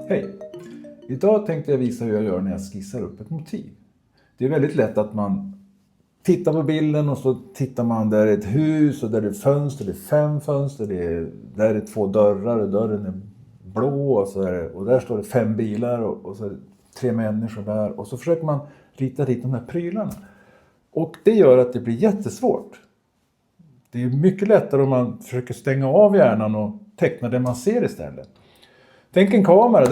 Hej! Idag tänkte jag visa hur jag gör när jag skissar upp ett motiv. Det är väldigt lätt att man tittar på bilden och så tittar man där är ett hus och där är ett fönster, det är 5 fönster, där är 2 dörrar och dörren är blå och där står det 5 bilar och så är det 3 människor där och så försöker man rita dit de här prylarna. Och det gör att det blir jättesvårt. Det är mycket lättare om man försöker stänga av hjärnan och teckna det man ser istället. Tänk en kamera,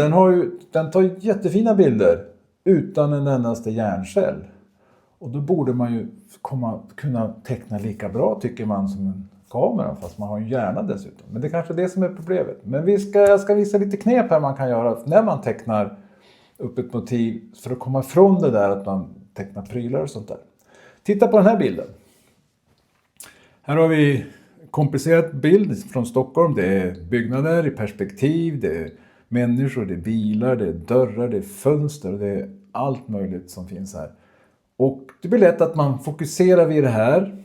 den tar jättefina bilder utan en endaste hjärncell. Och då borde man ju kunna teckna lika bra tycker man som en kamera, fast man har en hjärna dessutom. Men det är kanske det som är problemet. Men jag ska visa lite knep här man kan göra när man tecknar upp ett motiv för att komma ifrån det där att man tecknar prylar och sånt där. Titta på den här bilden. Här har vi en komplicerad bild från Stockholm. Det är byggnader i perspektiv, det är människor, det är bilar, det är dörrar, det är fönster, det är allt möjligt som finns här. Och det blir lätt att man fokuserar vid det här.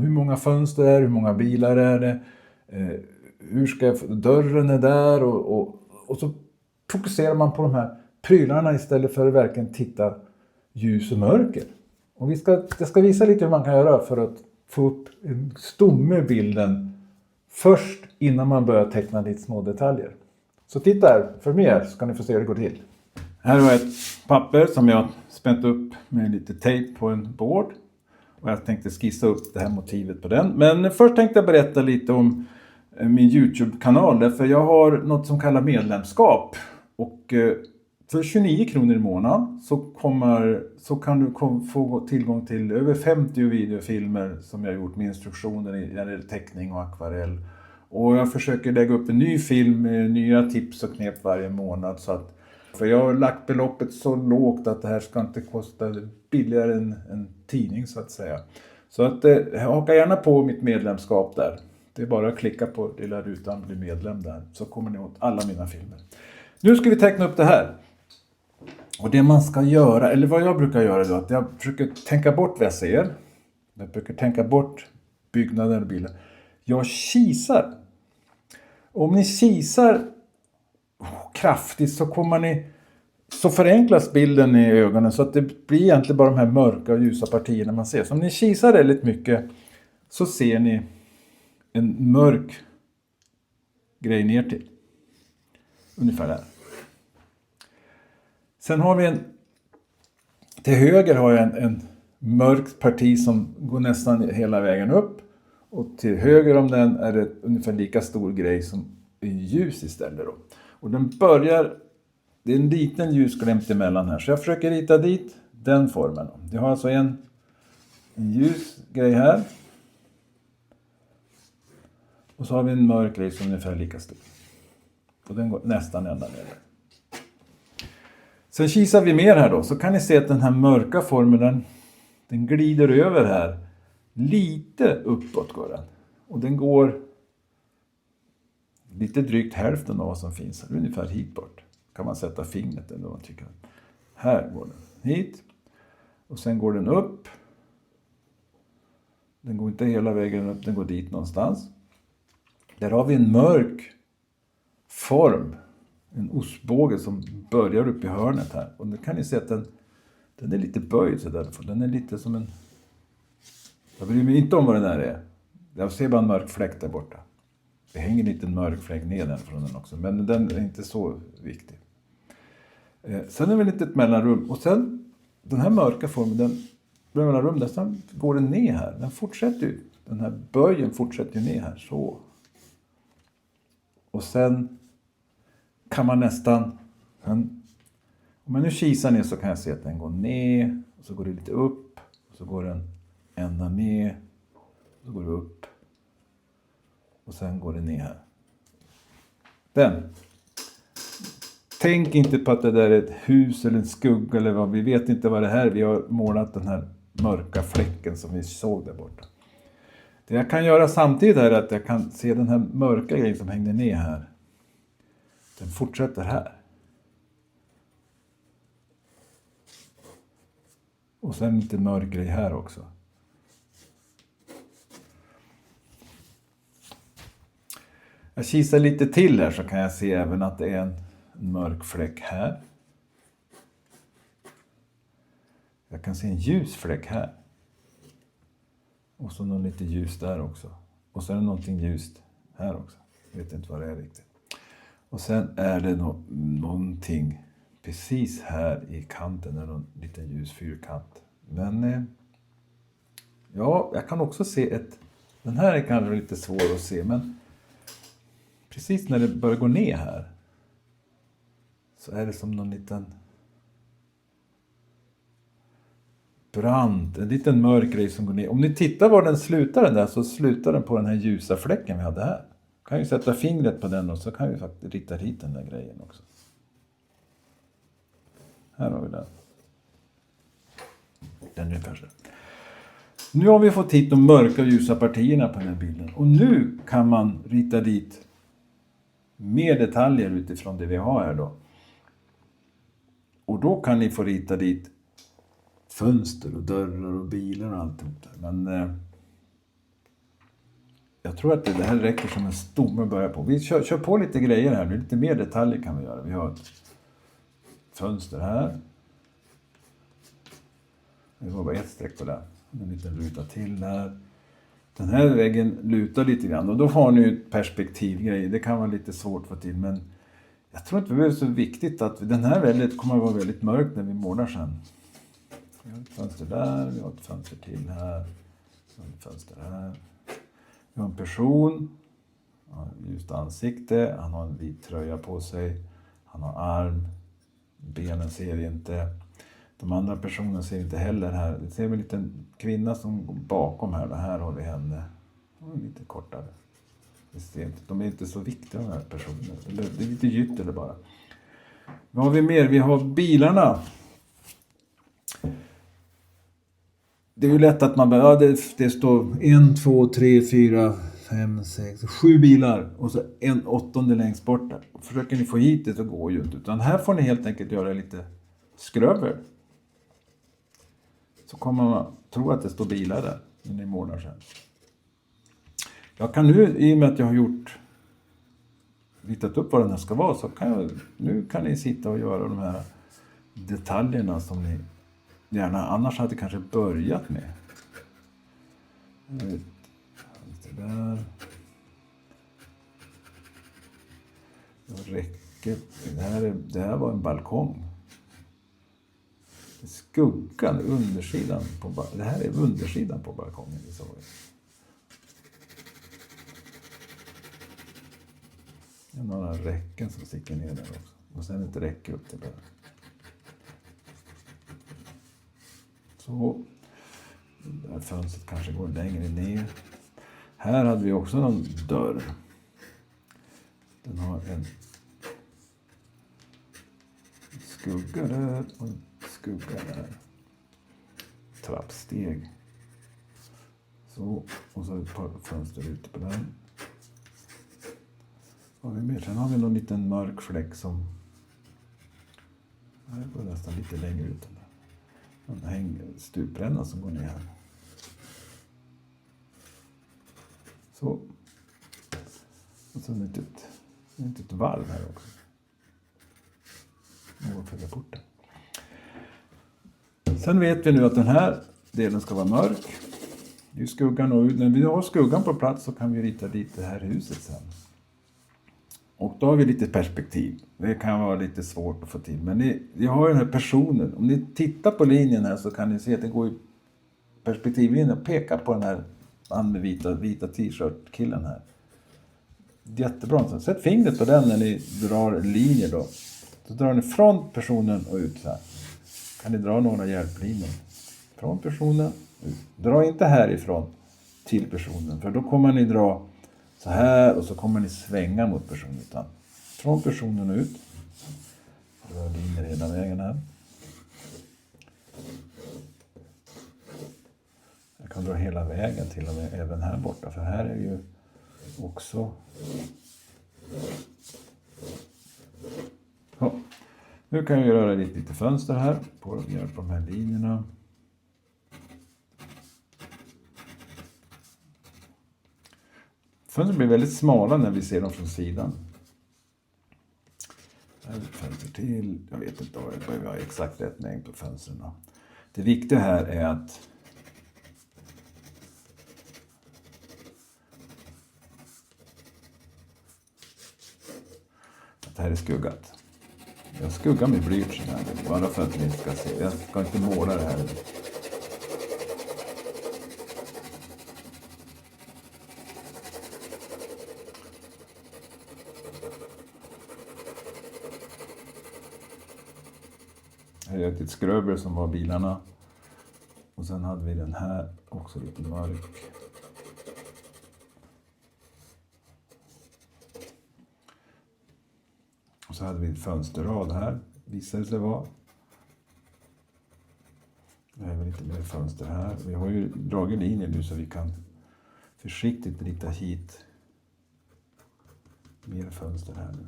Hur många fönster är det, hur många bilar är det, dörren är där och så fokuserar man på de här prylarna istället för att verkligen titta ljus och mörker. Och jag ska visa lite hur man kan göra för att få upp en stomme i bilden först innan man börjar teckna lite små detaljer. Så titta här för mer så kan ni få se hur det går till. Här har jag ett papper som jag spänt upp med lite tejp på en board. Och jag tänkte skissa upp det här motivet på den. Men först tänkte jag berätta lite om min YouTube-kanal. Därför jag har något som kallas medlemskap. Och för 29 kronor i månaden så kan du få tillgång till över 50 videofilmer som jag har gjort med instruktioner när det är teckning och akvarell. Och jag försöker lägga upp en ny film med nya tips och knep varje månad. För jag har lagt beloppet så lågt att det här ska inte kosta billigare än en tidning så att säga. Så att haka gärna på mitt medlemskap där. Det är bara att klicka på lilla rutan bli medlem där. Så kommer ni åt alla mina filmer. Nu ska vi teckna upp det här. Och det man ska göra, eller vad jag brukar göra då, att jag försöker tänka bort vad jag ser. Jag brukar tänka bort byggnader och bilar. Jag kisar. Om ni kisar kraftigt så förenklas bilden i ögonen så att det blir egentligen bara de här mörka och ljusa partierna man ser. Så om ni kisar väldigt mycket så ser ni en mörk grej ner till. Ungefär där. Sen har vi till höger har jag en mörk parti som går nästan hela vägen upp. Och till höger om den är det ungefär lika stor grej som ljus istället då. Och det är en liten ljusglimt emellan här. Så jag försöker rita dit den formen. Jag har alltså en ljus grej här. Och så har vi en mörk grej som är ungefär lika stor. Och den går nästan ända ner. Sen kisar vi mer här då. Så kan ni se att den här mörka formen den glider över här. Lite uppåt går den. Och den går lite drygt hälften av vad som finns här. Ungefär hit bort. Kan man sätta fingret eller vad man tycker. Här går den hit. Och sen går den upp. Den går inte hela vägen upp. Den går dit någonstans. Där har vi en mörk form. En ostbåge som börjar upp i hörnet här. Och nu kan ni se att den är lite böjd så där. För den är lite som en... Jag bryr mig inte om vad den här är. Jag ser bara en mörk fläck där borta. Det hänger lite en mörk fläck ner från den också. Men den är inte så viktig. Sen är det lite ett mellanrum. Och sen den här mörka formen. Den mellanrum där sen går den ner här. Den fortsätter ju. Den här böjen fortsätter ju ner här. Så. Och sen kan man nästan... Om jag nu kisar ner så kan jag se att den går ner. Och så går det lite upp. Och så går den ända ner. Och så går det upp. Och sen går det ner här. Tänk inte på att det där är ett hus eller en skugga eller vad. Vi vet inte vad det här är. Vi har målat den här mörka fläcken som vi såg där borta. Det jag kan göra samtidigt är att jag kan se den här mörka grejen som hängde ner här. Den fortsätter här. Och sen lite mörk grej här också. Jag kisar lite till här så kan jag se även att det är en mörk fläck här. Jag kan se en ljus fläck här. Och så någon lite ljus där också. Och sen är det någonting ljust här också. Jag vet inte vad det är riktigt. Och sen är det någonting precis här i kanten. Det är någon liten ljus fyrkant. Men ja, jag kan också se den här är kanske lite svår att se. Men precis när det börjar gå ner här. Så är det som någon liten brant. En liten mörk grej som går ner. Om ni tittar var den slutar den där så slutar den på den här ljusa fläcken vi hade här. Kan ju sätta fingret på den och så kan vi faktiskt rita hit den där grejen också. Här har vi den. Den nu kanske. Nu har vi fått hit de mörka och ljusa partierna på den här bilden. Och nu kan man rita dit mer detaljer utifrån det vi har här då. Och då kan ni få rita dit fönster och dörrar och bilar och allt där. Men jag tror att det här räcker som en stomme att börja på. Vi kör på lite grejer här nu. Lite mer detaljer kan vi göra. Vi har ett fönster här. Det var bara ett streck på den. En liten ruta till där. Den här väggen lutar lite grann. Och då har ni ju ett perspektivgrej. Det kan vara lite svårt att få till. Men jag tror inte det är så viktigt att den här väldigt kommer att vara väldigt mörk när vi målar sen. Vi har ett fönster där. Vi har ett fönster till här. Vi har ett fönster här. Vi har en person. Han har ett ljust ansikte. Han har en vit tröja på sig. Han har arm. Benen ser vi inte. De andra personerna ser vi inte heller här. Det ser vi en liten kvinna som går bakom här. Och här har vi henne. Hon är lite kortare. De är inte så viktiga de här personerna. Det är lite gytter bara. Vad har vi mer? Vi har bilarna. Det är ju lätt att man bara, ja, det står 1, 2, 3, 4, 5, 6, 7 bilar. Och så 1/8 längst bort där. Försöker ni få hit det så går ju inte. Utan här får ni helt enkelt göra lite skröver. Så kommer man tro att det står bilar där när ni målar sen. Jag kan nu, i och med att jag har ritat upp vad den här ska vara, så nu kan ni sitta och göra de här detaljerna som ni gärna annars hade kanske börjat med. Det där. Det räcker. Det här var en balkong. Skuggan, undersidan på det här är undersidan på balkongen. Det är några räcken som sticker ner där också. Och sen ett räcke upp till där. Så. Det här fönstret kanske går längre ner. Här hade vi också någon dörr. Den har en skugga där och en skugga där. Trappsteg. Så. Och så ett par fönster ute på den. Vad har vi mer? Sen har vi någon liten mörk fläck som... Här går nästan lite längre ut. En hänger stupränna som går ner här. Så. Och så är det ett valv här också. Någon följer porten. Sen vet vi nu att den här delen ska vara mörk. Det är skuggan och när vi har skuggan på plats så kan vi rita dit det här huset sen. Och då har vi lite perspektiv. Det kan vara lite svårt att få till. Men jag har den här personen. Om ni tittar på linjen här så kan ni se att det går i perspektivlinjen och pekar på den här han med vita t-shirt-killen här. Jättebra. Så sätt fingret på den när ni drar linjer då. Så drar ni från personen och ut så här. Kan ni dra några hjälplinjer. Från personen ut. Dra inte härifrån till personen. För då kommer ni dra så här och så kommer ni svänga mot personen. Utan från personen och ut. Dra linjer hela vägen här. Jag kan dra hela vägen till och med även här borta. För här är ju också... Ja. Nu kan jag göra lite fönster här på hjälp av de här linjerna. Fönstren blir väldigt smala när vi ser dem från sidan. Här är ett fönster till. Jag vet inte vad jag behöver ha exakt rätt mängd på fönstren. Det viktiga här är att det här är skuggat. Jag skuggar med blyertsen här, bara för att ni ska se. Jag ska inte måla det här. Här är ett skröber som var bilarna. Och sen hade vi den här, också lite mörk. Och så hade vi en fönsterrad här, visade det sig vara. Det är väl lite mer fönster här. Vi har ju dragit linjer nu så vi kan försiktigt rita hit mer fönster här nu.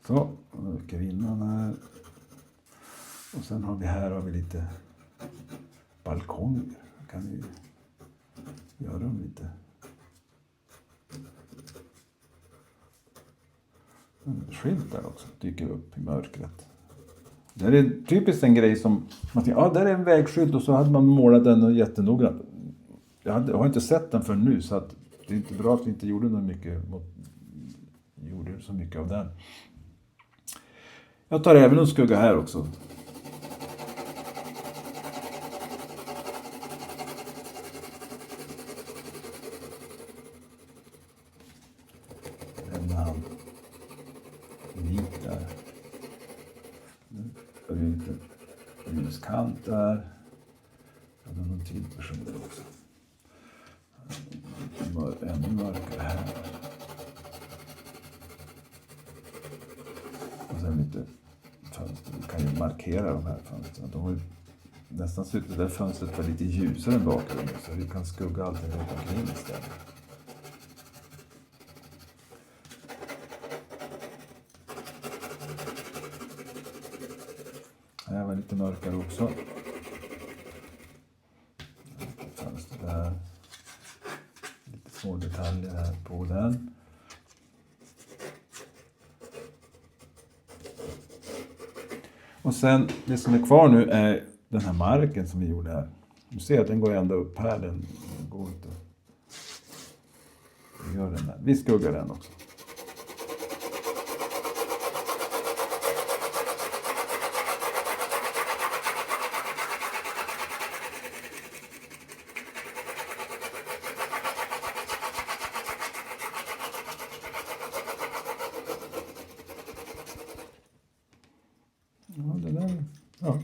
Så, då ökar vinnan här. Och sen har vi lite balkonger. Kan vi göra dem lite. En skylt där också dyker upp i mörkret. Det är typiskt en grej som man tänker, där är en vägskylt, och så hade man målat den jättenoggrant. Jag har inte sett den förrän nu, så att det är inte bra att vi inte gjorde så mycket av den. Jag tar även en skugga här också. Vit där. Nu är det lite ljuskant där. Jag har någon till person också. Ännu mörkare här. Och sen lite fönster. Vi kan ju markera de här fönstren. De har ju nästan slutat, det där fönstret var lite ljusare än bakgrunden, så vi kan skugga allting runt omkring istället. Här var lite mörkare också. Fönster där. Lite små detaljer här på den. Och sen det som är kvar nu är den här marken som vi gjorde här. Du ser att den går ända upp här. Den går inte. Vi gör den här. Vi skuggar den också. Ja, det där. Ja.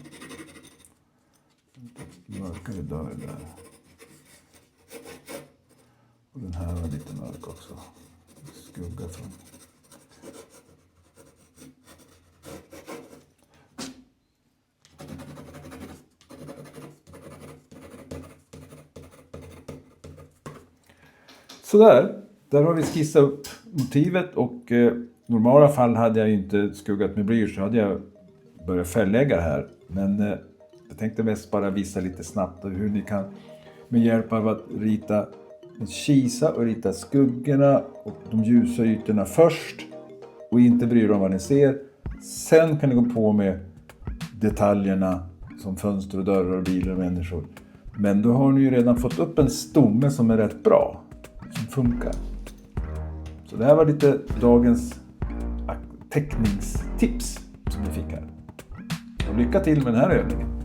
Mörkare dörr där. Och den här var lite mörk också. Skugga från. Sådär. Där har vi skissat upp motivet, och normala fall hade jag inte skuggat med blyerts, så hade jag börjat färglägga det här. Men jag tänkte mest bara visa lite snabbt hur ni kan med hjälp av att rita en kisa och rita skuggorna och de ljusa ytorna först och inte bry er om vad ni ser. Sen kan ni gå på med detaljerna som fönster och dörrar och bilar och människor. Men då har ni ju redan fått upp en stomme som är rätt bra, som funkar. Så det här var lite dagens teckningstips som ni fick här. Och lycka till med den här övningen.